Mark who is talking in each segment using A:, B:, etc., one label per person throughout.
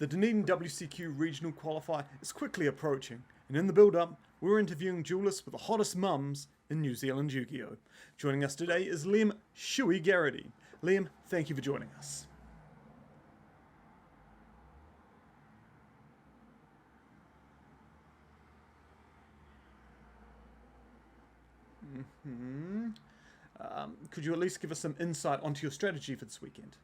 A: The Dunedin WCQ Regional Qualifier is quickly approaching, and in the build-up, we're interviewing duelists with the hottest mums in New Zealand Yu-Gi-Oh! Joining us today is Liam Shuey Garrity. Liam, thank you for joining us. Could you at least give us some insight onto your strategy for this weekend?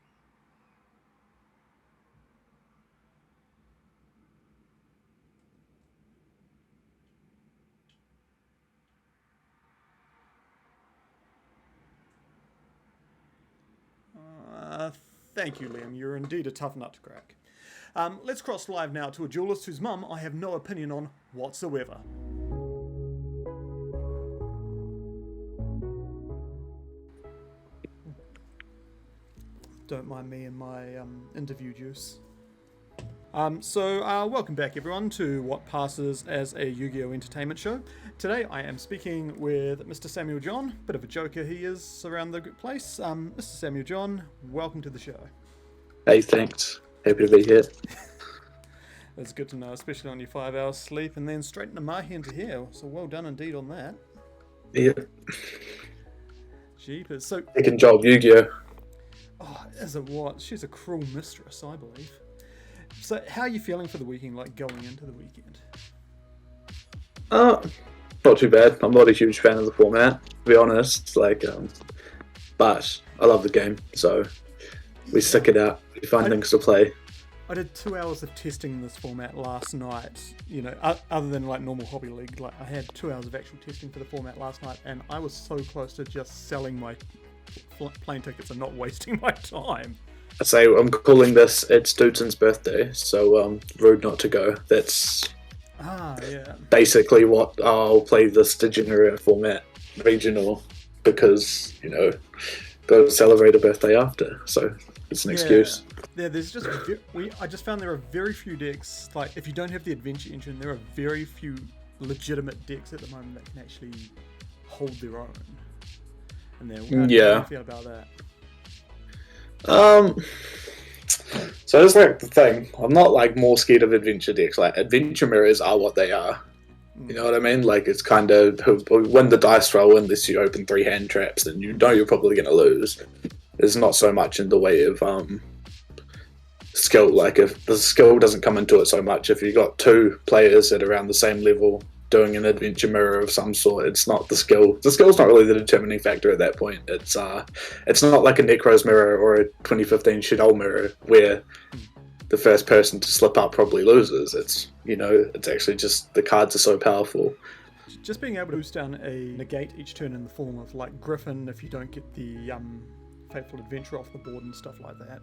A: Thank you, Liam. You're indeed a tough nut to crack. Let's cross live now to a duelist whose mum I have no opinion on whatsoever. Don't mind me and my interview juice. Welcome back everyone to what passes as a Yu-Gi-Oh! Entertainment show. Today I am speaking with Mr. Samuel John, bit of a joker he is around the place. Mr. Samuel John, welcome to the show.
B: Hey, thanks. Happy to be here.
A: That's good to know, especially on your 5 hours sleep and then straight into Mahi into here. So well done indeed on that.
B: Yeah.
A: Jeepers. So,
B: Second job, Yu-Gi-Oh!
A: Oh, as a what? She's a cruel mistress, I believe. So, how are you feeling for the weekend, like going into the weekend?
B: Not too bad. I'm not a huge fan of the format, to be honest. But I love the game, so we stick it out. We find things to play.
A: I did 2 hours of testing this format last night. You know, other than like normal hobby league, like I had 2 hours of actual testing for the format last night, and I was so close to just selling my plane tickets and not wasting my time.
B: I say I'm calling this. It's Duten's birthday, so rude not to go. That's basically what I'll play this degenerate format regional because got to celebrate a birthday after. So it's an excuse.
A: Yeah, there's just I just found there are very few decks. Like if you don't have the adventure engine, there are very few legitimate decks at the moment that can actually hold their own. And then how do you feel about that?
B: So it's like the thing. I'm not like more scared of adventure decks. Like adventure mirrors are what they are. You know what I mean? Like it's kind of win the dice roll unless you open 3 hand traps, then you know you're probably going to lose. There's not so much in the way of skill. Like if the skill doesn't come into it so much, if you got 2 players at around the same level doing an adventure mirror of some sort, it's not the skill. The skill's not really the determining factor at that point. It's not like a Necro's mirror or a 2015 Shadol mirror where the first person to slip up probably loses. It's actually just the cards are so powerful.
A: Just being able to boost down a negate each turn in the form of like Griffin if you don't get the Fateful Adventure off the board and stuff like that,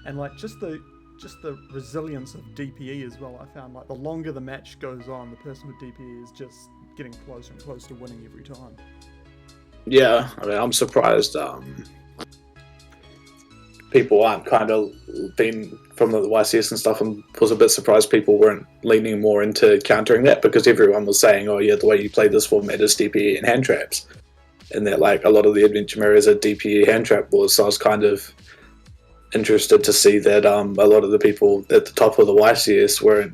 A: and like just the resilience of DPE as well. I found like the longer the match goes on, the person with DPE is just getting closer and closer to winning every time.
B: Yeah, I mean, I'm surprised people aren't kind of been from the YCS and stuff, and was a bit surprised people weren't leaning more into countering that because everyone was saying, oh yeah, the way you play this format is DPE and hand traps, and that like a lot of the adventure mirrors are DPE hand trap boards. So I was kind of interested to see that a lot of the people at the top of the YCS weren't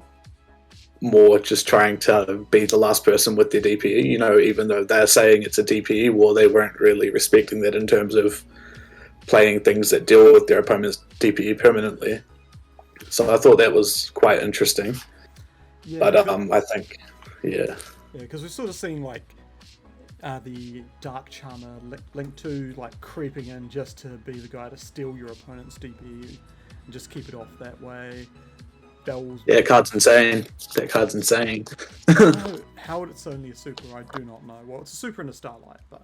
B: more just trying to be the last person with their DPE. Even though they're saying it's a DPE war, they weren't really respecting that in terms of playing things that deal with their opponent's DPE permanently. So I thought that was quite interesting. Yeah, but I think,
A: because we're sort of seeing like the Dark Charmer Link 2 like creeping in just to be the guy to steal your opponent's DPE and just keep it off that way. Bells.
B: Yeah, card's insane. That card's insane.
A: How it's only a super, I do not know. Well, it's a super and a Starlight, but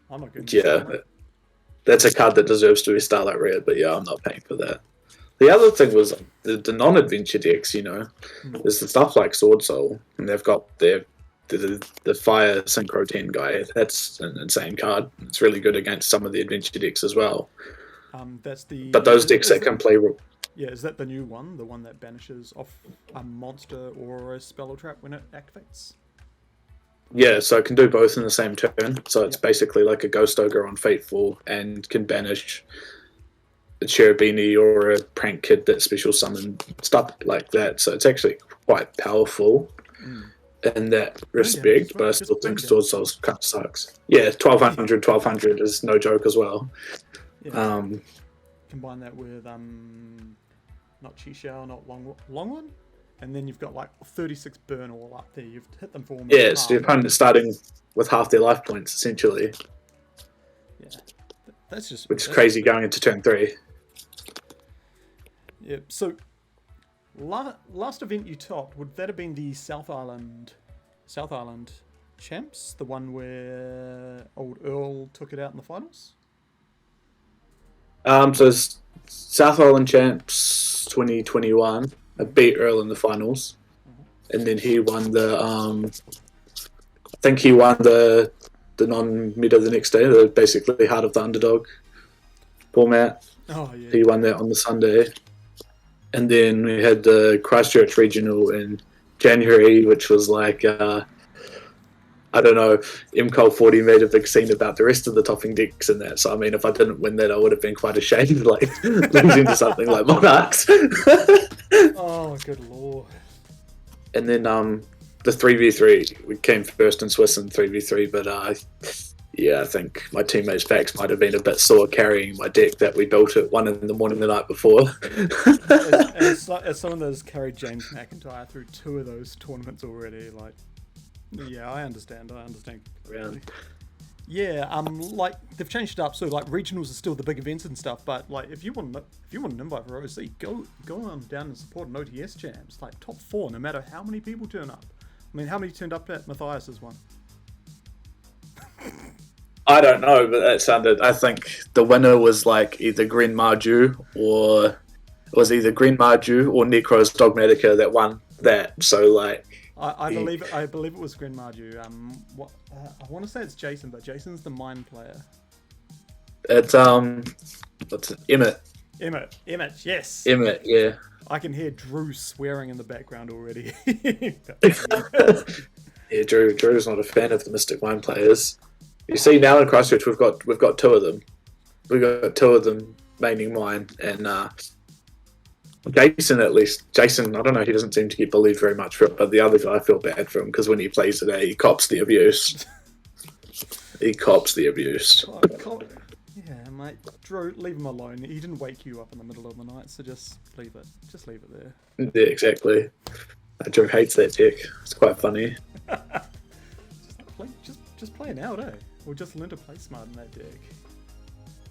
A: I'm not good.
B: Yeah, that's a card that deserves to be Starlight Red, but yeah, I'm not paying for that. The other thing was the non-adventure decks, there's the stuff like Sword Soul, and they've got the Fire Synchro 10 guy. That's an insane card. It's really good against some of the adventure decks as well. But those decks that can play...
A: Yeah, is that the new one? The one that banishes off a monster or a spell or trap when it activates?
B: Yeah, so it can do both in the same turn. So it's basically like a Ghost Ogre on Fateful and can banish cherubini or a prank kid that special summon stuff like that. So it's actually quite powerful in that respect, but I still think Sword Souls kind of sucks. Yeah, 1200 is no joke as well.
A: Yeah. Combine that with not Chi Xiao, not Longwon, and then you've got like 36 burn all up there. You've hit them for almost half.
B: So your opponent's starting with half their life points essentially.
A: Yeah, that's just
B: which is crazy going into turn 3.
A: Yeah. So last event you topped, would that have been the South Island champs, the one where old Earl took it out in the finals?
B: So South Island champs 2021. I beat Earl in the finals, and then he won the. I think he won the non-meta the next day. The basically Heart of the Underdog format. Oh yeah. He won that on the Sunday, and then we had the Christchurch Regional in January, which was like. I don't know, MCOL 40 made a big scene about the rest of the topping decks in that. So, I mean, if I didn't win that, I would have been quite ashamed, like, losing to something like Monarchs.
A: Oh, good lord.
B: And then the 3v3, we came first in Swiss in 3v3, but I think my teammates' backs might have been a bit sore carrying my deck that we built at 1 in the morning the night before.
A: as someone that's carried James McIntyre through 2 of those tournaments already, like... Yeah, I understand.
B: Really?
A: Yeah, like they've changed it up, so like regionals are still the big events and stuff. But like, if you want an invite for OC, go on down and support an OTS champs, like top 4, no matter how many people turn up. I mean, how many turned up at Matthias's one?
B: I don't know, but that sounded. I think the winner was like either Green Marju or it was either Green Marju or Necros Dogmatica that won that. So like.
A: I believe it was Gren Marju. I want to say it's Jason, but Jason's the mine player.
B: It's what's it? Emmett,
A: yes.
B: Emmett, yeah.
A: I can hear Drew swearing in the background already.
B: Yeah, Drew's not a fan of the Mystic Mine players. You see now in Christchurch we've got 2 of them. We've got 2 of them maining mine, and Jason, I don't know, he doesn't seem to get bullied very much for it, but the other guy, I feel bad for him because when he plays today, he cops the abuse.
A: Yeah, mate. Drew, leave him alone. He didn't wake you up in the middle of the night, so just leave it. Just leave it there.
B: Yeah, exactly. Drew hates that deck. It's quite funny.
A: just play it out, eh? Or just learn to play smart in that deck.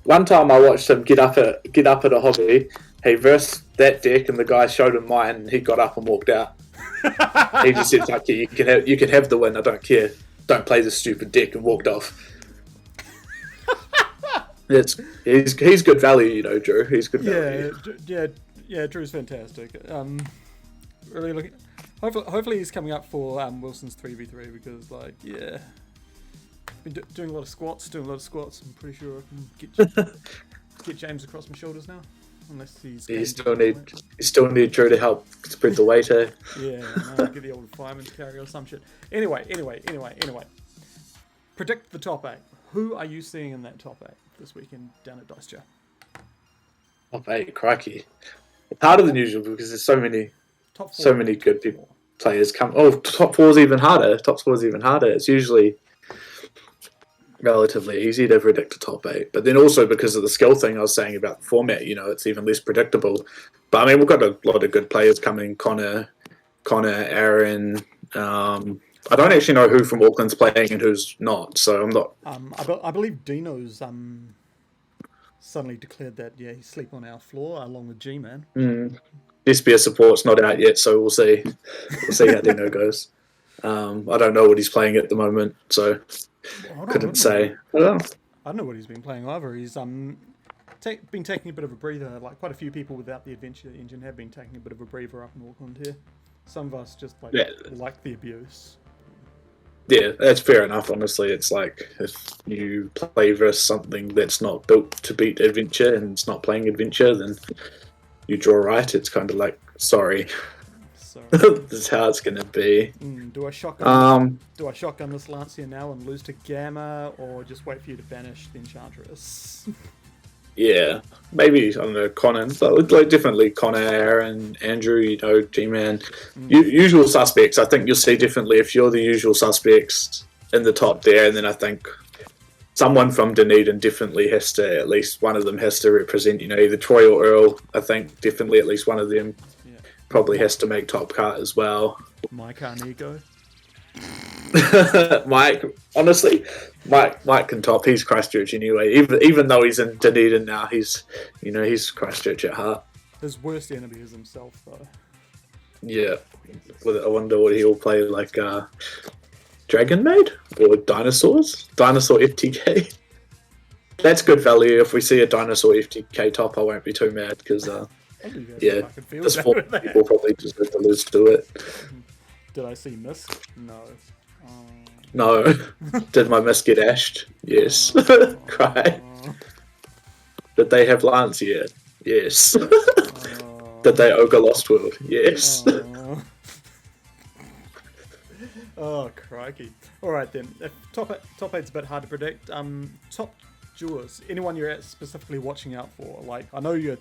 B: One time I watched him get up at a hobby. He versed that deck, and the guy showed him mine, and he got up and walked out. He just said, "Okay, you can have the win. I don't care. Don't play this stupid deck," and walked off. He's good value, you know, Drew. He's good value.
A: Yeah. Drew's fantastic. Really looking. Hopefully he's coming up for Wilson's 3v3 because, like, yeah. Been doing a lot of squats. I'm pretty sure I can get James across my shoulders now, unless he's.
B: You still need Drew to help spread the weight, eh?
A: Yeah, no, get the old fireman to carry or some shit. Anyway. Predict the top 8. Who are you seeing in that top 8 this weekend down at Dice Jar?
B: Top 8, crikey. It's harder than usual because there's so many good people, players come. Oh, top 4 is even harder. It's usually relatively easy to predict a top 8, but then also because of the skill thing I was saying about the format, you know, it's even less predictable. But I mean, we've got a lot of good players coming. Connor, Aaron. I don't actually know who from Auckland's playing and who's not, so I'm not.
A: I believe Dino's suddenly declared that he's sleep on our floor along with G-Man.
B: SBS support's not out yet, so we'll see. We'll see how Dino goes. I don't know what he's playing at the moment, so. Couldn't say.
A: I don't know what he's been playing either. He's been taking a bit of a breather. Like quite a few people without the adventure engine have been taking a bit of a breather up in Auckland here. Some of us just like the abuse.
B: Yeah, that's fair enough. Honestly, it's like if you play versus something that's not built to beat adventure and it's not playing adventure, then you draw right. It's kind of like sorry. This is how it's going to be.
A: Do I shotgun this Lancia now and lose to Gamma, or just wait for you to banish the Enchantress?
B: Yeah, maybe, I don't know, Connor, but like definitely Connor, Aaron, Andrew, G-Man. Usual suspects. I think you'll see differently if you're the usual suspects in the top there, and then I think someone from Dunedin definitely has to, at least one of them has to represent, either Troy or Earl. I think definitely at least one of them probably has to make top cut as well.
A: Mike Arnigo.
B: Mike, honestly, Mike can top. He's Christchurch anyway. Even though he's in Dunedin now, he's Christchurch at heart.
A: His worst enemy is himself, though.
B: Yeah, I wonder what he'll play, like Dragon Maid or Dinosaurs, Dinosaur FTK. That's good value. If we see a Dinosaur FTK top, I won't be too mad because this four people probably deserve to lose to it.
A: Did I see Misk? No.
B: No. Did my Misk get ashed? Yes. Cry. Did they have Lance yet? Yes. Did they ogre Lost World? Yes.
A: Oh, crikey. Alright then. Top 8's a bit hard to predict. Top duels. Anyone you're specifically watching out for? Like, I know you've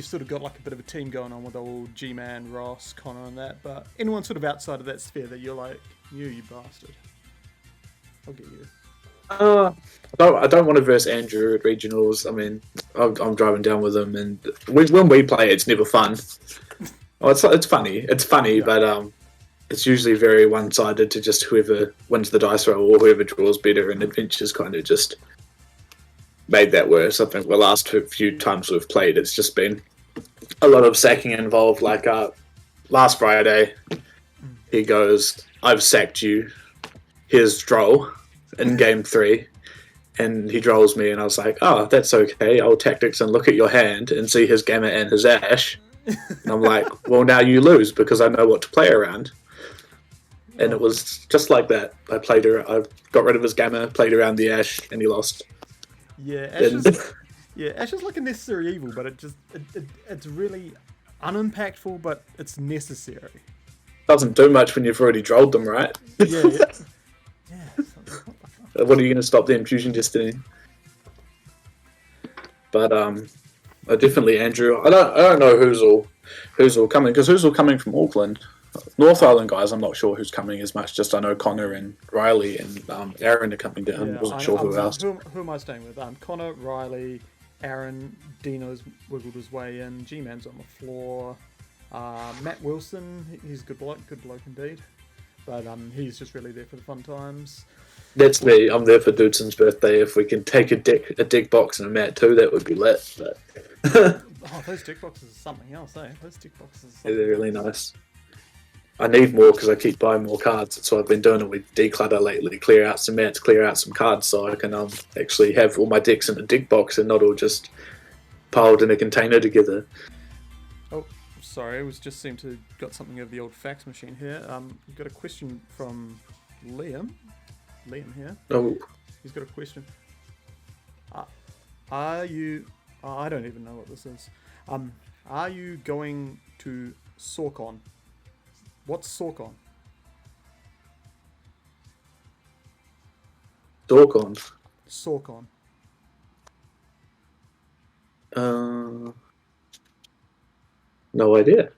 A: sort of got like a bit of a team going on with old G-Man, Ross, Connor and that, but anyone sort of outside of that sphere that you're like, you bastard. I'll get you.
B: I don't want to verse Andrew at regionals. I mean, I'm driving down with him, and when we play, it's never fun. It's funny. It's funny, yeah. But it's usually very one-sided to just whoever wins the dice roll or whoever draws better, and Adventure's kind of just made that worse. I think the last few times we've played, it's just been a lot of sacking involved. Like last Friday, he goes, "I've sacked you. Here's Droll," in game 3, and he Drolls me, and I was like, "Oh, that's okay. I'll tactics and look at your hand and see his Gamma and his Ash." And I'm like, "Well, now you lose because I know what to play around." And it was just like that. I got rid of his Gamma, played around the Ash, and he lost.
A: Yeah, Ash is like a necessary evil, but it's really unimpactful, but it's necessary.
B: Doesn't do much when you've already drolled them, right?
A: Yeah.
B: What are you going to stop the Infusion Destiny? But definitely Andrew. I don't know who's all coming, because who's all coming from Auckland. North Island guys, I'm not sure who's coming as much. Just I know Connor and Riley and Aaron are coming down. I wasn't sure who else.
A: Who am I staying with? Connor, Riley, Aaron, Dino's wiggled his way in. G-Man's on the floor. Matt Wilson, he's a good bloke indeed. But he's just really there for the fun times.
B: That's me. I'm there for Dudeson's birthday. If we can take a deck box and a mat too, that would be lit. But
A: those deck boxes are something else, eh? Those deck boxes.
B: They're really nice. I need more because I keep buying more cards. That's what I've been doing with declutter lately. Clear out some mats, clear out some cards, so I can actually have all my decks in a deck box and not all just piled in a container together.
A: Oh, sorry, I just seemed to got something over the old fax machine here. We've got a question from Liam. Liam here.
B: Oh.
A: He's got a question. Are you... I don't even know what this is. Are you going to Sorcon? What's Sorcon?
B: Sorcon?
A: Sorcon.
B: No idea.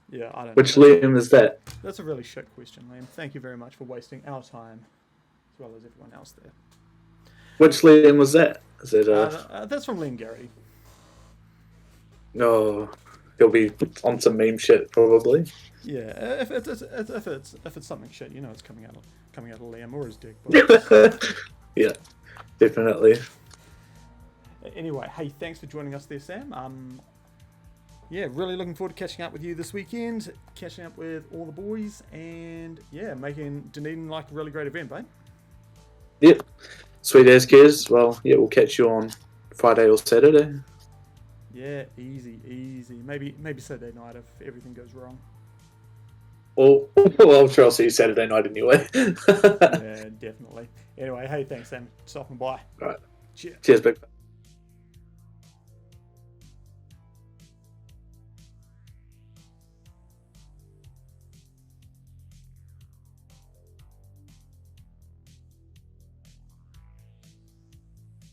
A: Yeah, I don't know.
B: Which Liam is that?
A: That's a really shit question, Liam. Thank you very much for wasting our time, as well as everyone else there.
B: Which Liam was that? Is it
A: that's from Liam Garrity.
B: No, he'll be on some meme shit probably.
A: Yeah, if it's something shit, it's coming out of Liam or his dick. But...
B: Yeah, definitely.
A: Anyway, hey, thanks for joining us there, Sam. Yeah, really looking forward to catching up with you this weekend, catching up with all the boys, and yeah, making Dunedin like a really great event, babe.
B: Yep. Sweet as kids. Well, yeah, we'll catch you on Friday or Saturday.
A: Yeah, easy. Maybe Saturday night if everything goes wrong.
B: Well, I'm sure I'll see you Saturday night anyway.
A: Yeah, definitely. Anyway, hey, thanks, Sam. Stop and bye.
B: All right.
A: Cheers.
B: Cheers, big.